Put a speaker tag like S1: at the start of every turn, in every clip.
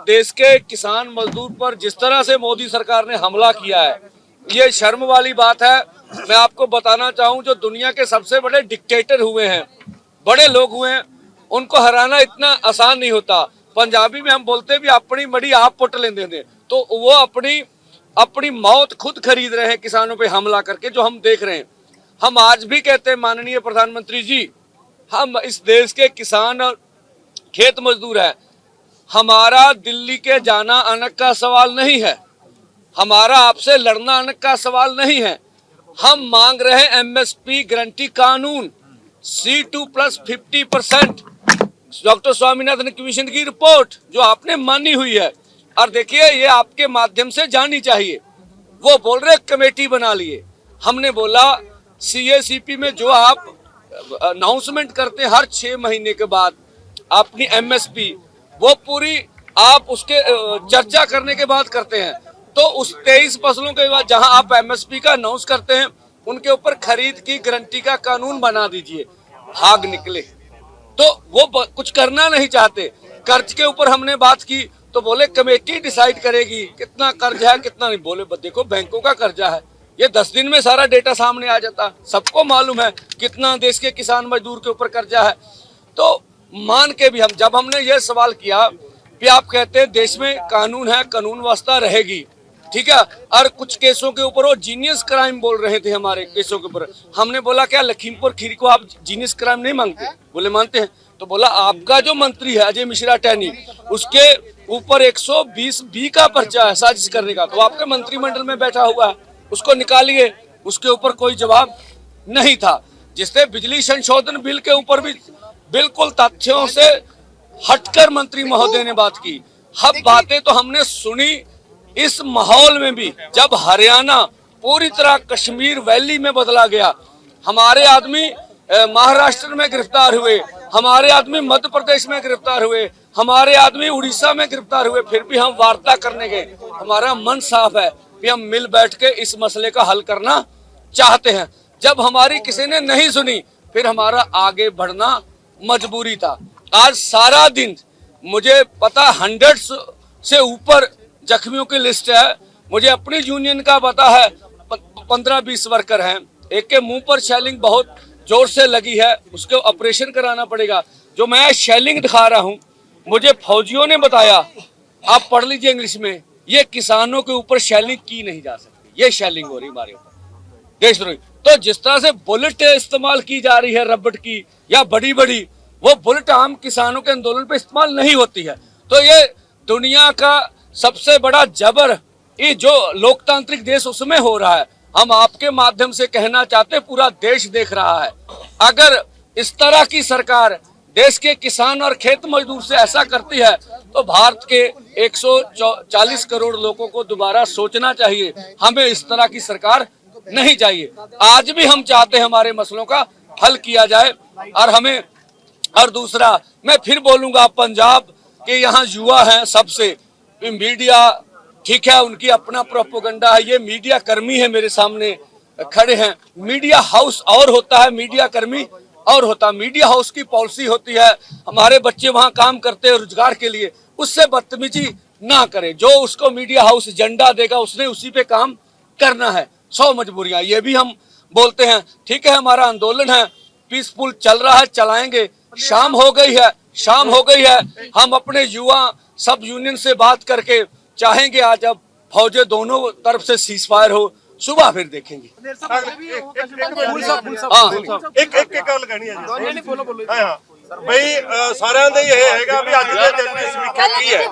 S1: देश के किसान मजदूर पर जिस तरह से मोदी सरकार ने हमला किया है, ये शर्म वाली बात है। मैं आपको बताना चाहूं, जो दुनिया के सबसे बड़े डिक्टेटर हुए हैं, बड़े लोग हुए हैं, उनको हराना इतना आसान नहीं होता। पंजाबी में हम बोलते भी अपनी मड़ी आप पुट लेंदे ने, तो वो अपनी मौत खुद खरीद रहे हैं किसानों पे हमला करके, जो हम देख रहे हैं। हम आज भी कहते हैं माननीय प्रधानमंत्री जी, हम इस देश के किसान और खेत मजदूर है। हमारा दिल्ली के जाना अनक का सवाल नहीं है, हमारा आपसे लड़ना अनक का सवाल नहीं है। हम मांग रहे हैं एमएसपी गारंटी कानून, C2+50%, डॉक्टर स्वामीनाथन कमीशन की रिपोर्ट जो आपने मानी हुई है। और देखिए, ये आपके माध्यम से जानी चाहिए। वो बोल रहे कमेटी बना लिए, हमने बोला CACP में जो आप अनाउंसमेंट करते हैं हर 6 महीने के बाद अपनी MSP, वो पूरी आप उसके चर्चा करने के बाद करते हैं। तो उस 23 फसलों के बाद जहां आप MSP का अनाउंस करते हैं, उनके ऊपर खरीद की गारंटी का कानून बना दीजिए। भाग निकले, तो वो कुछ करना नहीं चाहते। कर्ज के ऊपर हमने बात की तो बोले कमेटी डिसाइड करेगी कितना कर्ज है कितना नहीं। बोले देखो बैंकों का कर्जा है, ये 10 दिन में सारा डेटा सामने आ जाता, सबको मालूम है कितना देश के किसान मजदूर के ऊपर कर्जा है। तो मान के भी जब हमने ये सवाल किया कि आप कहते हैं देश में कानून है, कानून व्यवस्था रहेगी, ठीक है, और कुछ केसों के ऊपर वो जीनियस क्राइम बोल रहे थे हमारे केसों के ऊपर। हमने बोला क्या लखीमपुर खीरी को आप जीनियस क्राइम नहीं मांगते? बोले मानते हैं। तो बोला आपका जो मंत्री है अजय मिश्रा टैनी, उसके ऊपर 120B का पर्चा है साजिश करने का, तो आपके मंत्रिमंडल में बैठा हुआ है, उसको निकालिए। उसके ऊपर कोई जवाब नहीं था। जिससे बिजली संशोधन बिल के ऊपर भी बिल्कुल तथ्यों से हटकर मंत्री महोदय ने बात की। अब बातें तो हमने सुनी इस माहौल में भी, जब हरियाणा पूरी तरह कश्मीर वैली में बदला गया, हमारे आदमी महाराष्ट्र में गिरफ्तार हुए, हमारे आदमी मध्य प्रदेश में गिरफ्तार हुए, हमारे आदमी उड़ीसा में गिरफ्तार हुए, फिर भी हम वार्ता करने गए। हमारा मन साफ है कि हम मिल बैठ के इस मसले का हल करना चाहते हैं। जब हमारी किसी ने नहीं सुनी, फिर हमारा आगे बढ़ना मजबूरी था। आज सारा दिन मुझे पता 100 से ऊपर जख्मियों की लिस्ट है। मुझे अपनी यूनियन का पता है 15-20 वर्कर हैं। एक के मुंह पर शेलिंग बहुत जोर से लगी है, उसको ऑपरेशन कराना पड़ेगा। जो मैं शेलिंग दिखा रहा हूं, मुझे फौजियों ने बताया, आप पढ़ लीजिए इंग्लिश में, ये किसानों के ऊपर शेलिंग की नहीं जा सकती, ये शेलिंग हो रही हमारे ऊपर देशद्रोही। तो जिस तरह से बुलेट इस्तेमाल की जा रही है रबड़ की या बड़ी बड़ी, वो बुलेट आम किसानों के आंदोलन पे इस्तेमाल नहीं होती है। तो ये दुनिया का सबसे बड़ा जबर ये जो लोकतांत्रिक देश उसमें हो रहा है। हम आपके माध्यम से कहना चाहते, पूरा देश देख रहा है। अगर इस तरह की सरकार देश के किसान और खेत मजदूर से ऐसा करती है, तो भारत के 140 करोड़ लोगों को दोबारा सोचना चाहिए। हमें इस तरह की सरकार नहीं चाहिए। आज भी हम चाहते हैं हमारे मसलों का हल किया जाए। और दूसरा मैं फिर बोलूंगा, पंजाब के यहाँ युवा हैं सबसे, मीडिया ठीक है, उनकी अपना प्रोपेगेंडा है। ये मीडिया कर्मी है, मेरे सामने खड़े हैं। मीडिया हाउस और होता है, मीडिया कर्मी और होता है। मीडिया हाउस की पॉलिसी होती है, हमारे बच्चे वहां काम करते हैं रोजगार के लिए, उससे बदतमीजी ना करें। जो उसको मीडिया हाउस एजेंडा देगा उसने उसी पे काम करना है। 100 मजबूरियां, ये भी हम बोलते हैं। ठीक है, हमारा आंदोलन है, पीसफुल चल रहा है, चलाएंगे। शाम हो गई है। हम अपने युवा सब यूनियन से बात करके चाहेंगे आज अब फौजें दोनों तरफ से सीज फायर हो, सुबह फिर देखेंगे।
S2: ਸਾਰਿਆਂ ਦਾ ਇਹ ਹੈਗਾ ਵੀ ਅੱਜ ਦੇ ਦਿਨ ਦੀ ਸਮੀਖਿਆ ਕੀ ਹੈ,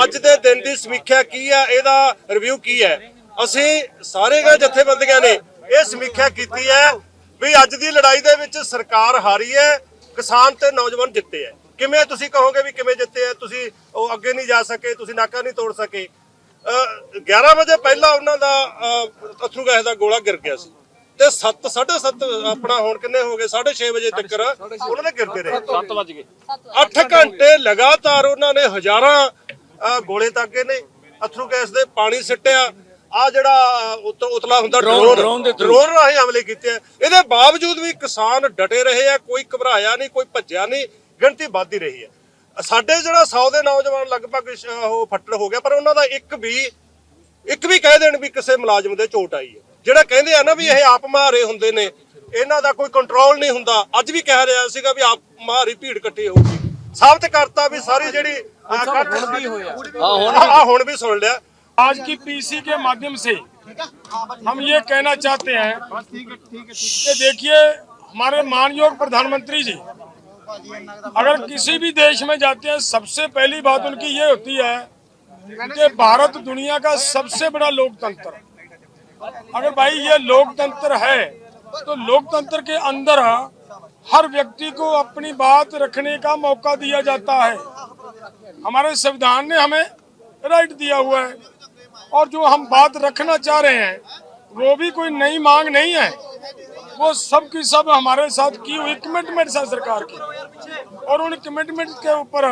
S2: ਅੱਜ ਦੇ ਦਿਨ ਦੀ ਸਮੀਖਿਆ ਕੀ ਹੈ, ਇਹਦਾ ਰਿਵਿਊ ਕੀ ਹੈ। ਅਸੀਂ ਸਾਰੇ ਜਥੇਬੰਦੀਆਂ ਨੇ ਇਹ ਸਮੀਖਿਆ ਕੀਤੀ ਹੈ ਵੀ ਅੱਜ ਦੀ ਲੜਾਈ ਦੇ ਵਿੱਚ ਸਰਕਾਰ ਹਾਰੀ ਹੈ, ਕਿਸਾਨ ਤੇ ਨੌਜਵਾਨ ਜਿੱਤੇ ਹੈ। ਕਿਵੇਂ ਤੁਸੀਂ ਕਹੋਗੇ ਵੀ ਕਿਵੇਂ ਜਿੱਤੇ ਹੈ? ਤੁਸੀਂ ਉਹ ਅੱਗੇ ਨਹੀਂ ਜਾ ਸਕੇ, ਤੁਸੀਂ ਨਾਕਾ ਨਹੀਂ ਤੋੜ ਸਕੇ। 11 ਵਜੇ ਪਹਿਲਾਂ ਉਹਨਾਂ ਦਾ ਅਥਰੂ ਗੈਸ ਦਾ ਗੋਲਾ ਗਿਰ ਗਿਆ ਸੀ ਤੇ 7:30 ਆਪਣਾ ਹੁਣ ਕਿੰਨੇ ਹੋ ਗਏ 6:30 ਵਜੇ ਤੱਕ ਉਹਨਾਂ ਦੇ ਗਿਰਦੇ ਰਹੇ।
S1: 7 ਵਜ ਗਏ।
S2: 8 ਘੰਟੇ ਲਗਾਤਾਰ ਉਹਨਾਂ ਨੇ ਹਜ਼ਾਰਾਂ ਗੋਲੇ ਤਾਗੇ ਨੇ, ਅਥਰੂ ਗੈਸ ਦੇ ਪਾਣੀ ਸਿੱਟਿਆ। ਆ ਜਿਹੜਾ ਉਤਲਾ ਹੁੰਦਾ ਡਰੋਨ ਰਾਹੀਂ ਹਮਲੇ ਕੀਤੇ ਆ। ਇਹਦੇ ਬਾਵਜੂਦ ਵੀ ਕਿਸਾਨ ਡਟੇ ਰਹੇ ਆ, ਕੋਈ ਘਬਰਾਇਆ ਨਹੀਂ, ਕੋਈ ਭੱਜਿਆ ਨਹੀਂ, ਗਿਣਤੀ ਵੱਧਦੀ ਰਹੀ ਹੈ। ਸਾਡੇ ਜਿਹੜਾ 100 ਦੇ ਨੌਜਵਾਨ ਲਗਭਗ ਉਹ ਫੱਟੜ ਹੋ ਗਿਆ, ਪਰ ਉਹਨਾਂ ਦਾ ਇੱਕ ਵੀ ਕਹਿ ਦੇਣ ਵੀ ਕਿਸੇ ਮੁਲਾਜ਼ਮ ਦੇ ਚੋਟ ਆਈ ਹੈ। ਜਿਹੜਾ ਕਹਿੰਦੇ ਆ ਨਾ ਵੀ ਇਹ ਆਪ ਮਾਰੇ ਹੁੰਦੇ ਨੇ, ਇਹਨਾਂ ਦਾ ਕੋਈ ਕੰਟਰੋਲ ਨਹੀਂ ਹੁੰਦਾ। ਅੱਜ ਵੀ ਕਹਿ ਰਿਹਾ ਸੀਗਾ ਵੀ ਆਪ ਮਾਰੀ ਭੀੜ ਇਕੱਠੀ ਹੋਊਗੀ, ਸਾਬਤ ਕਰਤਾ ਵੀ सारी ਜਿਹੜੀ ਹੁਣ भी सुन लिया।
S3: आज की पीसी के माध्यम से हम ये कहना चाहते हैं कि देखिए हमारे मानयोग प्रधानमंत्री जी अगर किसी भी देश में जाते हैं सबसे पहली बात उनकी ये होती है कि भारत दुनिया का सबसे बड़ा लोकतंत्र। अगर भाई ये लोकतंत्र है तो लोकतंत्र के अंदर हर व्यक्ति को अपनी बात रखने का मौका दिया जाता है। हमारे संविधान ने हमें राइट दिया हुआ है और जो हम बात रखना चाह रहे हैं वो भी कोई नई मांग नहीं है, वो सब की सब हमारे साथ की हुई कमिटमेंट्स है सरकार की, और उन कमिटमेंट के ऊपर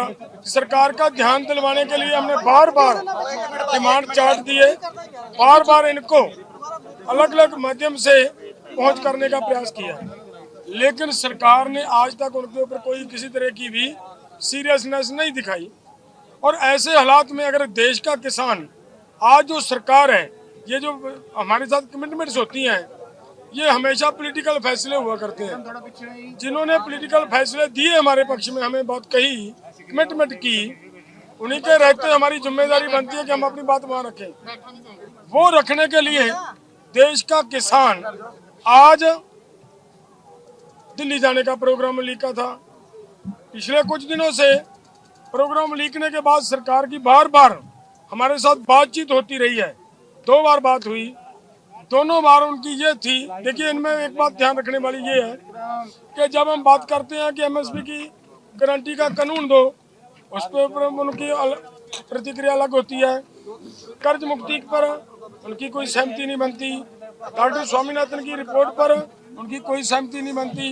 S3: सरकार का ध्यान दिलवाने के लिए हमने बार बार डिमांड चार्ट दिए, बार बार इनको अलग अलग माध्यम से पहुंच करने का प्रयास किया, लेकिन सरकार ने आज तक उनके ऊपर कोई किसी तरह की भी सीरियसनेस नहीं दिखाई। और ऐसे हालात में अगर देश का किसान आज जो सरकार है, ये जो हमारे साथ कमिटमेंट्स होती हैं, ये हमेशा पॉलिटिकल फैसले हुआ करते हैं। जिन्होंने पॉलिटिकल फैसले दिए हमारे पक्ष में, हमें बात कही, कमिटमेंट की, उन्हीं के रहते हमारी जिम्मेदारी बनती है कि हम अपनी बात वहाँ रखें। वो रखने के लिए देश का किसान आज दिल्ली जाने का प्रोग्राम लीका था। पिछले कुछ दिनों से प्रोग्राम लीकने के बाद सरकार की बार बार हमारे साथ बातचीत होती रही है। 2 बार बात हुई, दोनों बार उनकी ये थी, देखिए इनमें एक बात ध्यान रखने वाली ये है कि जब हम बात करते हैं कि एमएसपी की गारंटी का कानून दो, उस पर उनकी प्रतिक्रिया अलग होती है। कर्ज मुक्ति पर उनकी कोई सहमति नहीं बनती। डॉक्टर स्वामीनाथन की रिपोर्ट पर उनकी कोई सहमति नहीं बनती।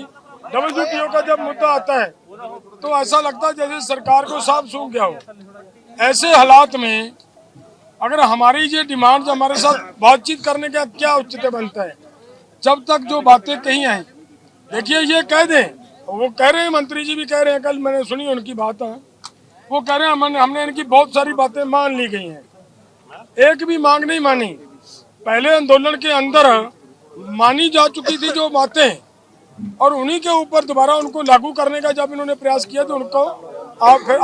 S3: WTO का जब मुद्दा आता है तो ऐसा लगता है जैसे सरकार को सांप सूंघ गया हो। ऐसे हालात में अगर हमारी ये डिमांड हमारे साथ बातचीत करने का क्या औचित्य बनता है, जब तक जो बातें कही हैं, देखिए ये कह दें, वो कह रहे हैं, मंत्री जी भी कह रहे हैं, कल मैंने सुनी उनकी बात है, वो कह रहे हैं हमने इनकी बहुत सारी बातें मान ली गई हैं, एक भी मांग नहीं मानी। पहले आंदोलन के अंदर मानी जा चुकी थी जो बातें, और उन्हीं के ऊपर दोबारा उनको लागू करने का जब इन्होंने प्रयास किया तो उनको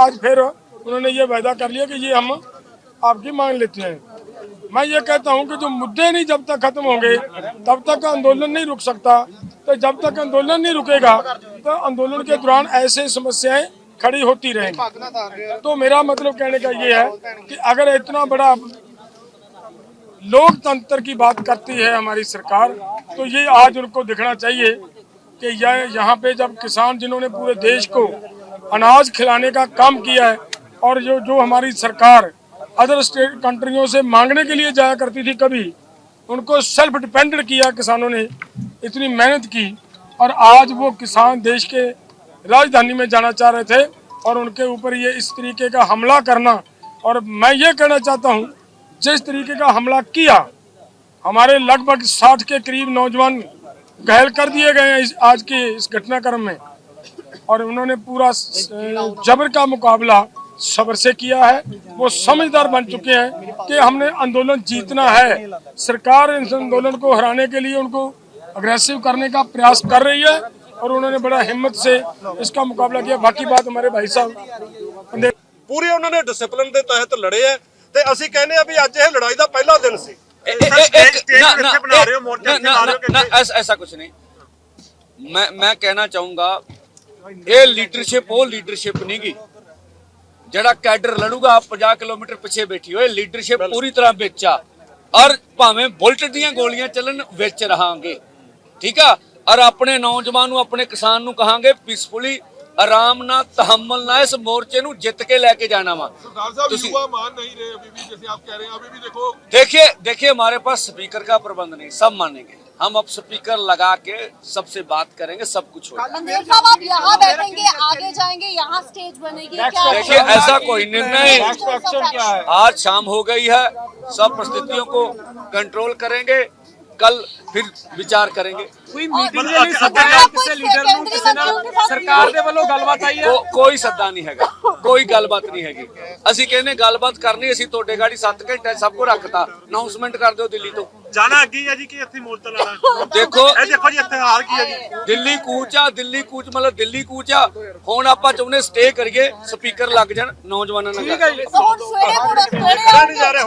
S3: आज फिर उन्होंने ये वायदा कर लिया कि ये हम आपकी मांग लेते हैं। मैं ये कहता हूँ कि जो मुद्दे नहीं जब तक खत्म होंगे तब तक आंदोलन नहीं रुक सकता। तो जब तक आंदोलन नहीं रुकेगा तो आंदोलन के दौरान ऐसे समस्याएं खड़ी होती रहेंगी। तो मेरा मतलब कहने का ये है कि अगर इतना बड़ा लोकतंत्र की बात करती है हमारी सरकार, तो ये आज उनको दिखना चाहिए कि यहाँ पे जब किसान जिन्होंने पूरे देश को अनाज खिलाने का काम किया है, और जो हमारी सरकार अदर स्टेट कंट्रियों से मांगने के लिए जाया करती थी, कभी उनको सेल्फ डिपेंडेंट किया किसानों ने, इतनी मेहनत की, और आज वो किसान देश के राजधानी में जाना चाह रहे थे और उनके ऊपर ये इस तरीके का हमला करना। और मैं ये कहना चाहता हूँ, जिस तरीके का हमला किया, हमारे लगभग 60 के करीब नौजवान घायल कर दिए गए हैं आज के इस घटनाक्रम में, और उन्होंने पूरा जबर का मुकाबला सब्र से किया है। वो समझदार बन चुके हैं कि हमने आंदोलन जीतना है। सरकार इस आंदोलन को हराने के लिए उनको अग्रेसिव करने का प्रयास कर रही है, और उन्होंने बड़ा हिम्मत से इसका मुकाबला किया। बाकी बात हमारे भाई साहब
S2: पूरे उन्होंने डिसिप्लिन के तहत लड़े है, ते ਅਸੀਂ ਕਹਿੰਦੇ ਆ ਵੀ ਅੱਜ ਇਹ ਲੜਾਈ ਦਾ ਪਹਿਲਾ ਦਿਨ ਸੀ।
S1: ऐसा कुछ नहीं, मैं कहना चाहूंगा ये लीडरशिप वो लीडरशिप नहीं गी जड़ा कैडर लड़ूगा आप 50 किलोमीटर पीछे बैठी हो। लीडरशिप पूरी तरह बेचा, और भावें बुलेट दी गोलियां चलन विच रहांगे, ठीक है। और अपने नौजवान अपने किसान नूं कहांगे पीसफुली आराम ना तहम्मुल ना इस मोर्चे नूं जित के लेके जाना वा।
S4: युवा मान नहीं रहे अभी भी, जैसे आप कह रहे हैं अभी भी देखो।
S1: देखिए हमारे पास स्पीकर का प्रबंध नहीं, सब मानेंगे, हम अब स्पीकर लगा के सबसे बात करेंगे, सब कुछ होगा।
S5: मंदिर साहब आप यहाँ बैठेंगे, आगे जाएंगे, यहाँ स्टेज बनेगी क्या?
S1: देखिए ऐसा कोई निर्णय, आज शाम हो गई है, सब परिस्थितियों को कंट्रोल करेंगे, कल फिर विचार करेंगे।
S6: ਕੋਈ ਮੀਟਿੰਗ ਦੇ ਲਈ ਸੱਦਾ ਹੈ ਕਿਸੇ ਲੀਡਰ ਨੂੰ, ਕਿਸੇ ਨਾਲ ਸਰਕਾਰ ਦੇ ਵੱਲੋਂ ਗੱਲਬਾਤ ਆਈ ਹੈ?
S1: ਕੋਈ ਸੱਦਾ ਨਹੀਂ ਹੈਗਾ, ਕੋਈ ਗੱਲਬਾਤ ਨਹੀਂ ਹੈਗੀ। ਅਸੀਂ ਕਹਿੰਦੇ ਗੱਲਬਾਤ ਕਰਨੀ, ਅਸੀਂ ਤੁਹਾਡੇ ਗਾੜੀ 7 ਘੰਟੇ ਸਭ ਕੁਝ ਰੱਖਤਾ, ਅਨਾਉਂਸਮੈਂਟ ਕਰ ਦਿਓ ਦਿੱਲੀ ਤੋਂ।
S7: ਜਾਣਾ ਅੱਗੇ ਹੈ ਜੀ ਕਿ ਇੱਥੇ ਮੋਰਚਾ ਲਾਣਾ?
S1: ਦੇਖੋ
S7: ਇਹ ਦੇਖੋ ਜੀ ਇੱਥੇ ਹਾਲ ਕੀ ਹੈ ਜੀ।
S1: ਦਿੱਲੀ ਕੂਚ ਆ, ਦਿੱਲੀ ਕੂਚ ਮਤਲਬ ਦਿੱਲੀ ਕੂਚ ਆ। ਹੁਣ ਆਪਾਂ ਚਾਹੁੰਦੇ ਸਟੇ ਕਰੀਏ, ਸਪੀਕਰ ਲੱਗ ਜਾਣ ਨੌਜਵਾਨਾਂ ਨਾਲ।
S5: तो हम सवेरे
S2: ਨਹੀਂ ਜਾ ਰਿਹਾ ਹੁਣ